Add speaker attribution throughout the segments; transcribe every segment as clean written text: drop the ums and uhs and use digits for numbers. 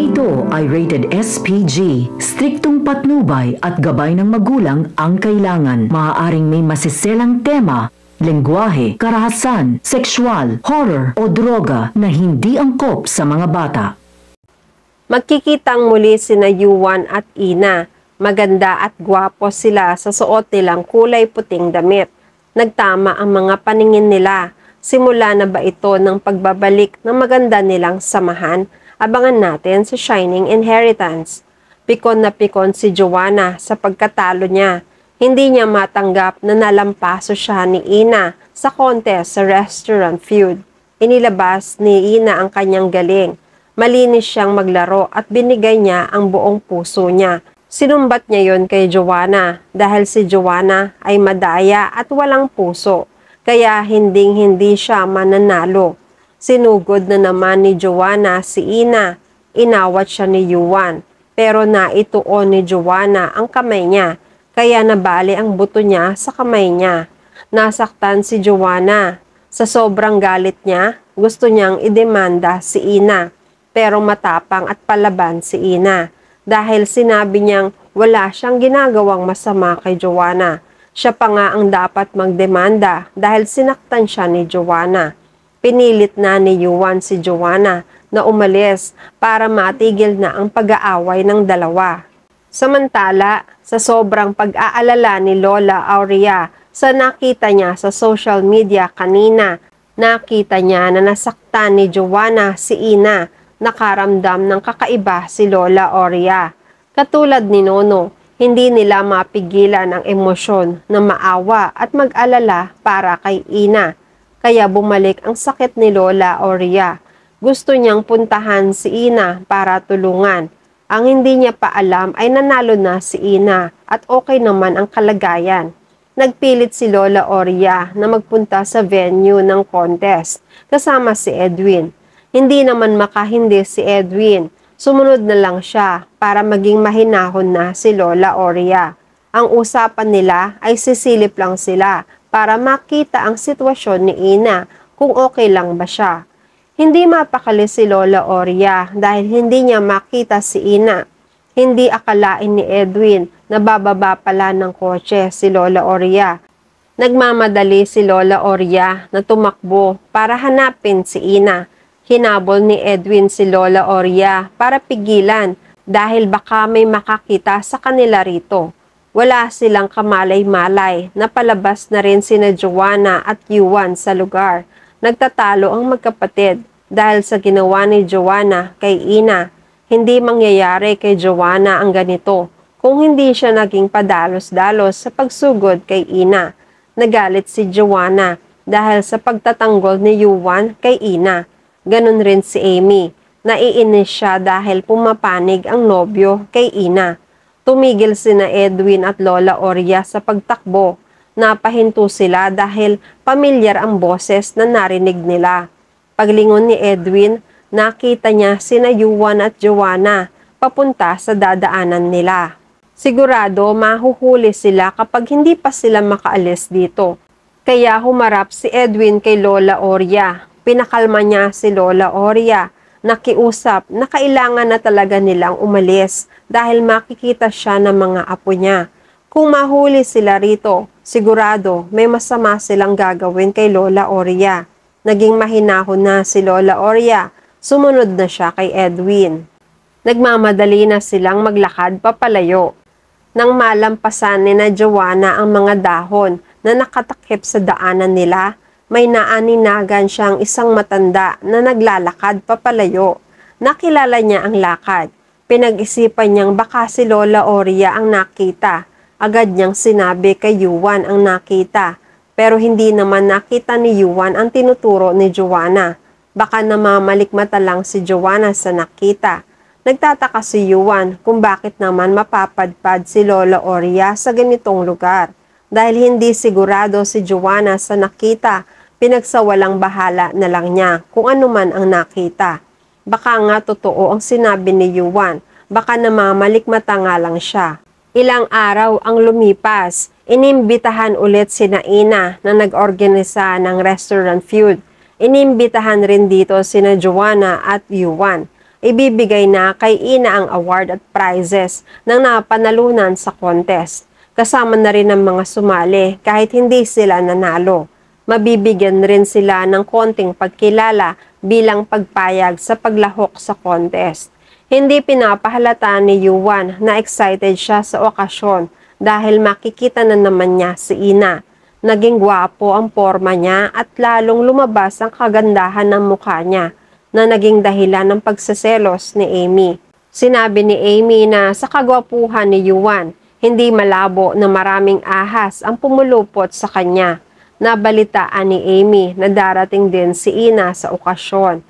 Speaker 1: ito ay rated SPG. Striktong patnubay at gabay ng magulang ang kailangan. Maaaring may masiselang tema, lengguwahe, karahasan, sexual, horror o droga na hindi angkop sa mga bata.
Speaker 2: Magkikitang muli sina Yuan at Ina. Maganda at gwapo sila sa suot nilang kulay puting damit. Nagtama ang mga paningin nila. Simula na ba ito ng pagbabalik ng maganda nilang samahan? Abangan natin sa Shining Inheritance. Pikon na pikon si Joanna sa pagkatalo niya. Hindi niya matanggap na nalampaso siya ni Ina sa contest sa Restaurant Feud. Inilabas ni Ina ang kanyang galing. Malinis siyang maglaro at binigay niya ang buong puso niya. Sinumbat niya yon kay Joanna dahil si Joanna ay madaya at walang puso. Kaya hindi siya mananalo. Sinugod na naman ni Joanna si Ina. Inawat siya ni Yuan. Pero naituon ni Joanna ang kamay niya. Kaya nabali ang buto niya sa kamay niya. Nasaktan si Joanna. Sa sobrang galit niya, gusto niyang idemanda si Ina. Pero matapang at palaban si Ina. Dahil sinabi niyang wala siyang ginagawang masama kay Joanna. Siya pa nga ang dapat magdemanda dahil sinaktan siya ni Joanna. Pinilit na ni Yuan si Joanna na umalis para matigil na ang pag-aaway ng dalawa. Samantala, sa sobrang pag-aalala ni Lola Aurea sa nakita niya sa social media kanina, nakita niya na nasaktan ni Joanna si Ina. Nakaramdam ng kakaiba si Lola Aurea. Katulad ni Nono, hindi nila mapigilan ang emosyon na maawa at mag-alala para kay Ina. Kaya bumalik ang sakit ni Lola Aurea. Gusto niyang puntahan si Ina para tulungan. Ang hindi niya pa alam ay nanalo na si Ina at okay naman ang kalagayan. Nagpilit si Lola Aurea na magpunta sa venue ng contest kasama si Edwin. Hindi naman makahindi si Edwin. Sumunod na lang siya para maging mahinahon na si Lola Aurea. Ang usapan nila ay sisilip lang sila para makita ang sitwasyon ni Ina kung okay lang ba siya. Hindi mapakali si Lola Aurea dahil hindi niya makita si Ina. Hindi akalain ni Edwin na bababa pala ng kotse si Lola Aurea. Nagmamadali si Lola Aurea na tumakbo para hanapin si Ina. Hinabol ni Edwin si Lola Aurea para pigilan dahil baka may makakita sa kanila rito. Wala silang kamalay-malay na palabas na rin sina Joanna at Yuan sa lugar. Nagtatalo ang magkapatid dahil sa ginawa ni Joanna kay Ina. Hindi mangyayari kay Joanna ang ganito kung hindi siya naging padalos-dalos sa pagsugod kay Ina. Nagalit si Joanna dahil sa pagtatanggol ni Yuan kay Ina. Ganon rin si Amy. Naiinis siya dahil pumapanig ang nobyo kay Ina. Tumigil sina Edwin at Lola Aurea sa pagtakbo. Napahinto sila dahil pamilyar ang boses na narinig nila. Paglingon ni Edwin, nakita niya sina Yuan at Joanna papunta sa dadaanan nila. Sigurado mahuhuli sila kapag hindi pa sila makaalis dito. Kaya humarap si Edwin kay Lola Aurea. Pinakalma niya si Lola Aurea. Nakiusap na kailangan na talaga nilang umalis dahil makikita siya ng mga apo niya. Kung mahuli sila rito, sigurado may masama silang gagawin kay Lola Aurea. Naging mahinahon na si Lola Aurea. Sumunod na siya kay Edwin. Nagmamadali na silang maglakad papalayo. Nang malampasan ni na Joanna ang mga dahon na nakatakip sa daanan nila, may naaninagan siyang isang matanda na naglalakad papalayo. Nakilala niya ang lakad. Pinag-isipan niyang baka si Lola Aurea ang nakita. Agad niyang sinabi kay Yuan ang nakita. Pero hindi naman nakita ni Yuan ang tinuturo ni Joanna. Baka namamalikmata lang si Joanna sa nakita. Nagtataka si Yuan kung bakit naman mapapadpad si Lola Aurea sa ganitong lugar. Dahil hindi sigurado si Joanna sa nakita, pinagsawalang bahala na lang niya kung ano man ang nakita. Baka nga totoo ang sinabi ni Yuan, baka namamalikmata nga lang siya. Ilang araw ang lumipas, inimbitahan ulit sina Ina na nag-organisa ng Restaurant Feud. Inimbitahan rin dito sina Joanna at Yuan. ibibigay na kay Ina ang award at prizes ng napanalunan sa contest. Kasama na rin ang mga sumali kahit hindi sila nanalo. Mabibigyan rin sila ng konting pagkilala bilang pagpayag sa paglahok sa contest. Hindi pinapahalata ni Yuan na excited siya sa okasyon dahil makikita na naman niya si Ina. Naging gwapo ang forma niya at lalong lumabas ang kagandahan ng mukha niya na naging dahilan ng pagseselos ni Amy. Sinabi ni Amy na sa kagwapuhan ni Yuan, hindi malabo na maraming ahas ang pumulupot sa kanya. Nabalitaan ni Amy na darating din si Ina sa okasyon.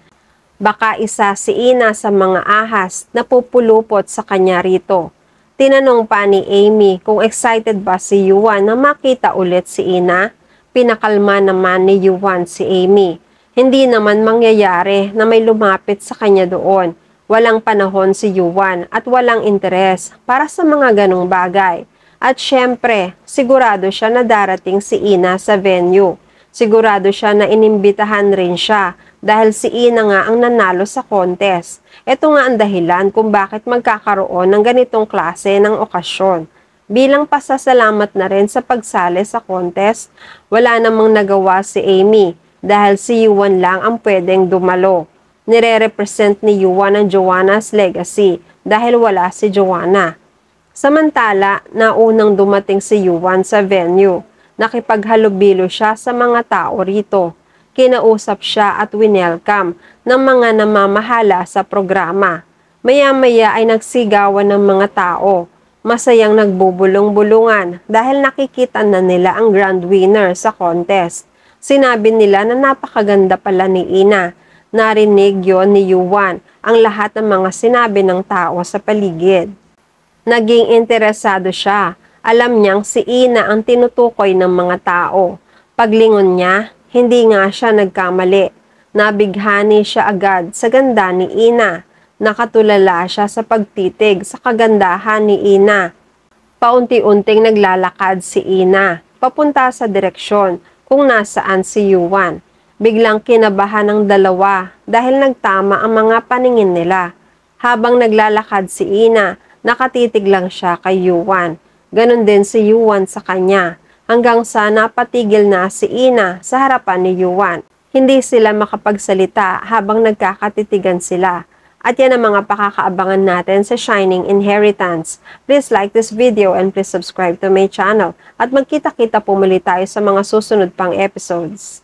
Speaker 2: Baka isa si Ina sa mga ahas na pupulupot sa kanya rito. Tinanong pa ni Amy kung excited ba si Yuan na makita ulit si Ina. Pinakalma naman ni Yuan si Amy. Hindi naman mangyayari na may lumapit sa kanya doon. Walang panahon si Yuan at walang interes para sa mga ganong bagay. At syempre, sigurado siya na darating si Ina sa venue. Sigurado siya na inimbitahan rin siya dahil si Ina nga ang nanalo sa contest. Ito nga ang dahilan kung bakit magkakaroon ng ganitong klase ng okasyon. Bilang pasasalamat na rin sa pagsali sa contest, wala namang nagawa si Amy dahil si Yuan lang ang pwedeng dumalo. Nire-represent ni Yuan ang Joanna's legacy dahil wala si Joanna. Samantala, naunang dumating si Yuan sa venue. Nakipaghalubilo siya sa mga tao rito. Kinausap siya at winelcome ng mga namamahala sa programa. Maya-maya ay nagsigawan ng mga tao. Masayang nagbubulong-bulungan dahil nakikita na nila ang grand winner sa contest. Sinabi nila na napakaganda pala ni Ina. Narinig yon ni Yuan ang lahat ng mga sinabi ng tao sa paligid. Naging interesado siya. Alam niyang si Ina ang tinutukoy ng mga tao. Paglingon niya, hindi nga siya nagkamali. Nabighani siya agad sa ganda ni Ina. Nakatulala siya sa pagtitig sa kagandahan ni Ina. Paunti-unting naglalakad si Ina, papunta sa direksyon kung nasaan si Yuan. Biglang kinabahan ng dalawa dahil nagtama ang mga paningin nila. Habang naglalakad si Ina, nakatitig lang siya kay Yuan. Ganon din si Yuan sa kanya, hanggang sa napatigil na si Ina sa harapan ni Yuan. Hindi sila makapagsalita habang nagkakatitigan sila. At yan ang mga pakakaabangan natin sa Shining Inheritance. Please like this video and please subscribe to my channel. At magkita-kita po muli tayo sa mga susunod pang episodes.